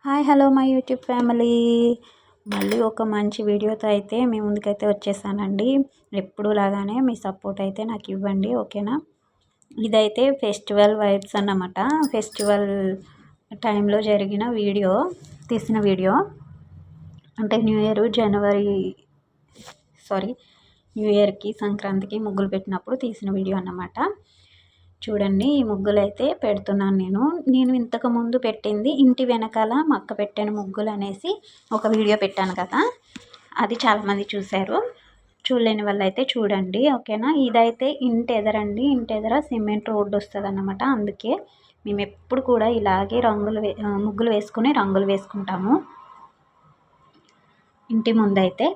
Hi hello my YouTube family. మళ్ళీ ఒక మంచి వీడియోతో అయితే మీ ముందుకైతే వచ్చేసానండి. ఎప్పుడు లాగానే మీ సపోర్ట్ అయితే నాకు ఇవ్వండి, ఓకేనా. ఇదైతే ఫెస్టివల్ వైబ్స్ అన్నమాట. ఫెస్టివల్ టైంలో జరిగిన వీడియో, తీసిన వీడియో. అంటే న్యూ ఇయర్కి సంక్రాంతికి ముగ్గులు పెట్టినప్పుడు తీసిన వీడియో అన్నమాట. చూడండి, ఈ ముగ్గులు అయితే పెడుతున్నాను నేను ఇంతకు ముందు పెట్టింది ఇంటి వెనకాల మా అక్క పెట్టిన ముగ్గులు అనేసి ఒక వీడియో పెట్టాను కదా, అది చాలామంది చూశారు. చూడలేని వాళ్ళు అయితే చూడండి, ఓకేనా. ఇదైతే ఇంటి ఎదర సిమెంట్ రోడ్డు వస్తుంది అన్నమాట. అందుకే మేము ఎప్పుడు కూడా ఇలాగే ముగ్గులు వేసుకుని రంగులు వేసుకుంటాము ఇంటి ముందైతే.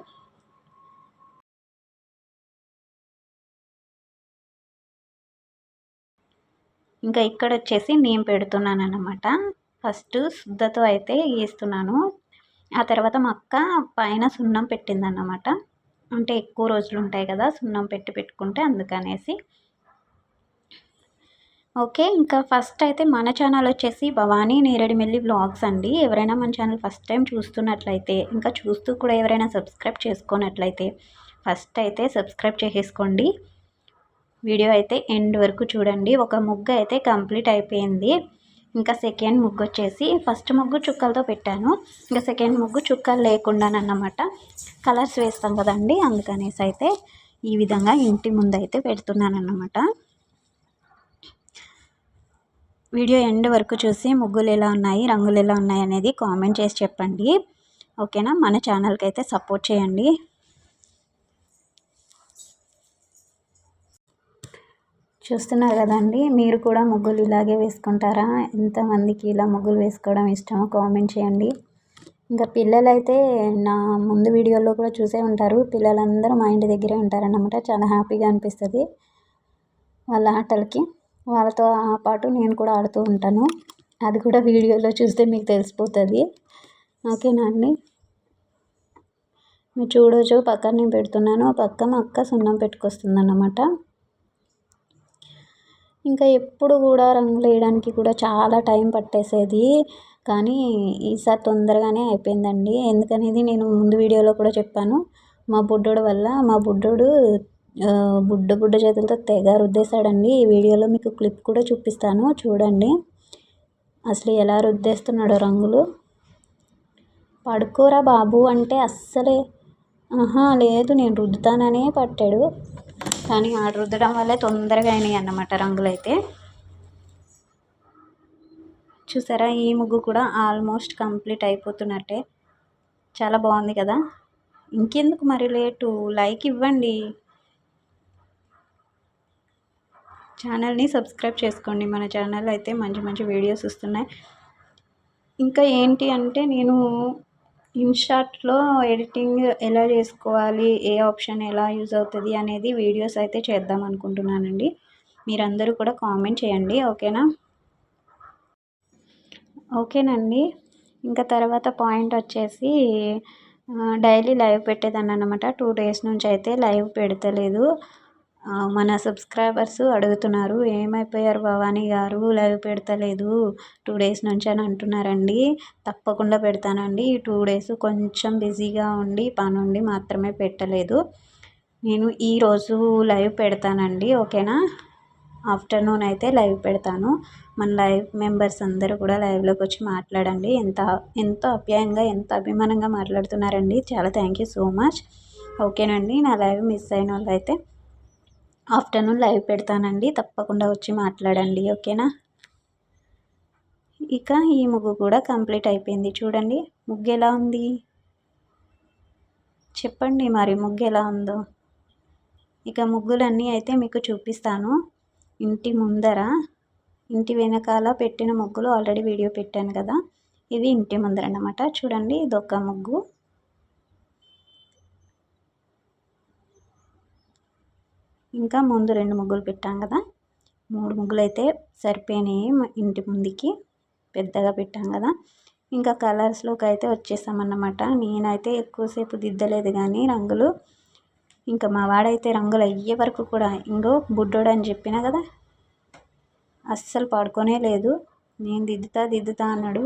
ఇంకా ఇక్కడ వచ్చేసి నేను పెడుతున్నాను అన్నమాట. ఫస్ట్ శుద్ధతో అయితే వేస్తున్నాను. ఆ తర్వాత మా అక్క పైన సున్నం పెట్టిందన్నమాట. అంటే ఎక్కువ రోజులు ఉంటాయి కదా సున్నం పెట్టుకుంటే, అందుకనేసి. ఓకే, ఇంకా ఫస్ట్ అయితే మన ఛానల్ వచ్చేసి భవానీ నేరేడిమిల్లి వ్లాగ్స్ అండి. ఎవరైనా మన ఛానల్ ఫస్ట్ టైం చూస్తున్నట్లయితే, ఇంకా చూస్తూ కూడా ఎవరైనా సబ్స్క్రైబ్ చేసుకున్నట్లయితే ఫస్ట్ అయితే సబ్స్క్రైబ్ చేసేసుకోండి. వీడియో అయితే ఎండ్ వరకు చూడండి. ఒక ముగ్గు అయితే కంప్లీట్ అయిపోయింది. ఇంకా సెకండ్ ముగ్గు వచ్చేసి, ఫస్ట్ ముగ్గు చుక్కలతో పెట్టాను. ఇంకా సెకండ్ ముగ్గు చుక్కలు లేకుండానన్నమాట. కలర్స్ వేస్తాం కదండి, అందుకనేసి అయితే ఈ విధంగా ఇంటి ముందు అయితే పెడుతున్నాను అన్నమాట. వీడియో ఎండ్ వరకు చూసి ముగ్గులు ఎలా ఉన్నాయి, రంగులు ఎలా ఉన్నాయి అనేది కామెంట్ చేసి చెప్పండి, ఓకేనా. మన ఛానల్కి అయితే సపోర్ట్ చేయండి. చూస్తున్నారు కదండి, మీరు కూడా ముగ్గులు ఇలాగే వేసుకుంటారా? ఎంతమందికి ఇలా ముగ్గులు వేసుకోవడం ఇష్టమో కామెంట్ చేయండి. ఇంకా పిల్లలైతే నా ముందు వీడియోలో కూడా చూసే ఉంటారు. పిల్లలందరూ మా ఇంటి దగ్గరే ఉంటారన్నమాట. చాలా హ్యాపీగా అనిపిస్తుంది వాళ్ళ ఆటలకి. వాళ్ళతో పాటు నేను కూడా ఆడుతూ ఉంటాను. అది కూడా వీడియోలో చూస్తే మీకు తెలిసిపోతుంది, ఓకేనా అండి. మీరు చూడవచ్చు, పక్కన నేను పెడుతున్నాను, పక్క మా అక్క సున్నం పెట్టుకొస్తుంది అన్నమాట. ఇంకా ఎప్పుడు కూడా రంగులు వేయడానికి కూడా చాలా టైం పట్టేసేది, కానీ ఈసారి తొందరగానే అయిపోయిందండి. ఎందుకనేది నేను ముందు వీడియోలో కూడా చెప్పాను. మా బుడ్డోడు వల్ల, మా బుడ్డోడు బుడ్డ చేతులతో తెగ రుద్దేశాడండి. ఈ వీడియోలో మీకు క్లిప్ కూడా చూపిస్తాను, చూడండి అసలు ఎలా రుద్దేస్తున్నాడో రంగులు. పడుకోరా బాబు అంటే అస్సలే లేదు నేను రుద్దుతాననే పట్టాడు. కానీ ఆ రుద్దడం వల్లే తొందరగా అయినాయి అన్నమాట రంగులైతే. చూసారా, ఈ ముగ్గు కూడా ఆల్మోస్ట్ కంప్లీట్ అయిపోతున్నట్టే. చాలా బాగుంది కదా. ఇంకెందుకు మరి లేటు, లైక్ ఇవ్వండి, ఛానల్ని సబ్స్క్రైబ్ చేసుకోండి. మన ఛానల్ అయితే మంచి మంచి వీడియోస్ వస్తున్నాయి. ఇంకా ఏంటి అంటే, నేను ఇన్షాట్లో ఎడిటింగ్ ఎలా చేసుకోవాలి, ఏ ఆప్షన్ ఎలా యూజ్ అవుతుంది అనేది వీడియోస్ అయితే చేద్దాం అనుకుంటున్నానండి. మీరందరూ కూడా కామెంట్ చేయండి, ఓకేనండి. ఇంకా తర్వాత పాయింట్ వచ్చేసి, డైలీ లైవ్ పెట్టేదాన్ని అన్నమాట. 2 days నుంచి అయితే లైవ్ పెడతలేదు. మన సబ్స్క్రైబర్స్ అడుగుతున్నారు, ఏమైపోయారు భవానీ గారు, లైవ్ పెడతలేదు 2 days నుంచి అని అంటున్నారండి. తప్పకుండా పెడతానండి. ఈ 2 days కొంచెం బిజీగా ఉండి పనుండి మాత్రమే పెట్టలేదు. నేను ఈరోజు లైవ్ పెడతానండి, ఓకేనా. ఆఫ్టర్నూన్ అయితే లైవ్ పెడతాను. మన లైవ్ మెంబర్స్ అందరూ కూడా లైవ్లోకి వచ్చి మాట్లాడండి. ఎంతో ఆప్యాయంగా, ఎంత అభిమానంగా మాట్లాడుతున్నారండి. చాలా థ్యాంక్ యూ సో మచ్, ఓకేనండి. నా లైవ్ మిస్ అయిన వాళ్ళు అయితే ఆఫ్టర్నూన్ లైవ్ పెడతానండి, తప్పకుండా వచ్చి మాట్లాడండి, ఓకేనా. ఇక ఈ ముగ్గు కూడా కంప్లీట్ అయిపోయింది. చూడండి ముగ్గు ఎలా ఉంది, చెప్పండి మరి ముగ్గు ఎలా ఉందో. ఇక ముగ్గులన్నీ అయితే మీకు చూపిస్తాను. ఇంటి ముందర, ఇంటి వెనకాల పెట్టిన ముగ్గులు ఆల్రెడీ వీడియో పెట్టాను కదా, ఇవి ఇంటి ముందర అన్నమాట. చూడండి, ఇదొక ముగ్గు. ఇంకా ముందు 2 ముగ్గులు పెట్టాం కదా, 3 ముగ్గులు అయితే సరిపోయినాయి ఇంటి ముందుకి, పెద్దగా పెట్టాం కదా. ఇంకా కలర్స్లోకి అయితే వచ్చేసామన్నమాట. నేనైతే ఎక్కువసేపు దిద్దలేదు కానీ రంగులు, ఇంకా మా వాడైతే రంగులు అయ్యే వరకు కూడా, ఇంకో బుడ్డోడు అని చెప్పినా కదా, అస్సలు పడుకోనే లేదు. నేను దిద్దుతా అన్నాడు.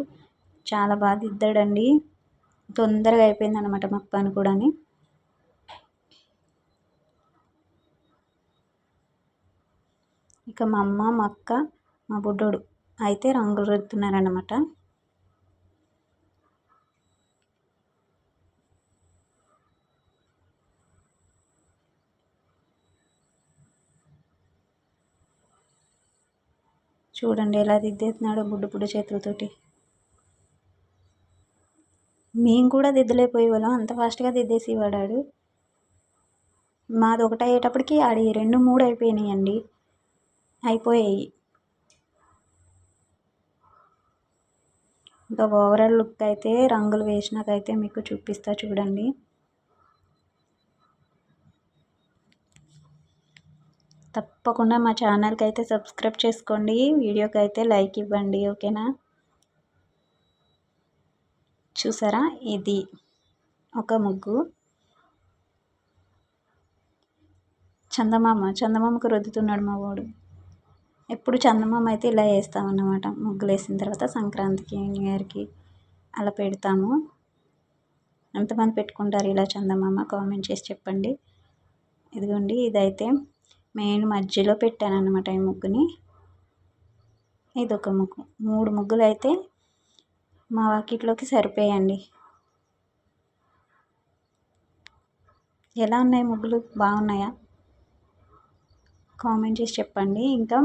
చాలా బాగా దిద్దాడండి. తొందరగా అయిపోయింది అనమాట మాకు పని కూడా. ఇక మా అమ్మ, మా అక్క, మా బుడ్డోడు అయితే రంగులు రుద్దుతున్నారనమాట. చూడండి ఎలా దిద్దేస్తున్నాడో బుడ్డు చేతులతోటి. మేము కూడా దిద్దలేకపోయేవాళ్ళం, అంత ఫాస్ట్గా దిద్దేసి వాడాడు. మాది ఒకటి అయ్యేటప్పటికి ఆడి 2, 3 అయిపోయినాయండి, అయిపోయాయి. ఇంకా ఓవరాల్ లుక్ అయితే రంగులు వేసినాకైతే మీకు చూపిస్తా చూడండి. తప్పకుండా మా ఛానల్కి అయితే సబ్స్క్రైబ్ చేసుకోండి, వీడియోకి అయితే లైక్ ఇవ్వండి, ఓకేనా. చూసారా, ఇది ఒక ముగ్గు. చందమామకు రుద్దుతున్నాడు మా వాడు. ఎప్పుడు చందమామ అయితే ఇలా వేస్తామన్నమాట. ముగ్గులు వేసిన తర్వాత సంక్రాంతికి, న్యూ ఇయర్కి అలా పెడతాము. ఎంతమంది పెట్టుకుంటారు ఇలా చందమామ, కామెంట్ చేసి చెప్పండి. ఇదిగోండి, ఇదైతే మెయిన్ మధ్యలో పెట్టాను అన్నమాట ఈ ముగ్గుని. ఇదొక ముగ్గు. 3 ముగ్గులు అయితే మా వాకిట్లోకి సరిపోయండి. ఎలా ఉన్నాయి ముగ్గులు, బాగున్నాయా? కామెంట్ చేసి చెప్పండి. ఇంకా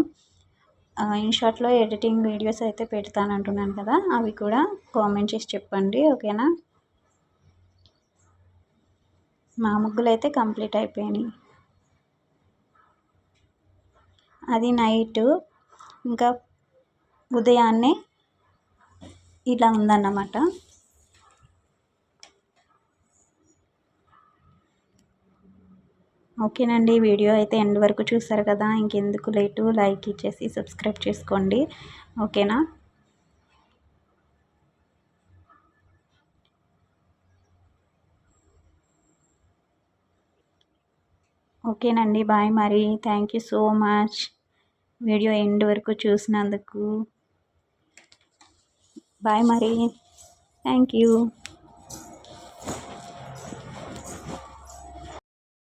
ఇన్షాట్లో ఎడిటింగ్ వీడియోస్ అయితే పెడతాను అంటున్నాను కదా, అవి కూడా కామెంట్ చేసి చెప్పండి, ఓకేనా. మా ముగ్గులు అయితే కంప్లీట్ అయిపోయినాయి. అది నైట్, ఇంకా ఉదయాన్నే ఇలా ఉందన్నమాట. ఓకేనండి, వీడియో అయితే ఎండ్ వరకు చూసారు కదా, ఇంకెందుకు లేటు, లైక్ ఇచ్చేసి సబ్స్క్రైబ్ చేసుకోండి, ఓకేనా. ఓకేనండి, బాయ్ మరి. Thank you so much video end వరకు చూసినందుకు. బాయ్ మరి, థ్యాంక్ యూ.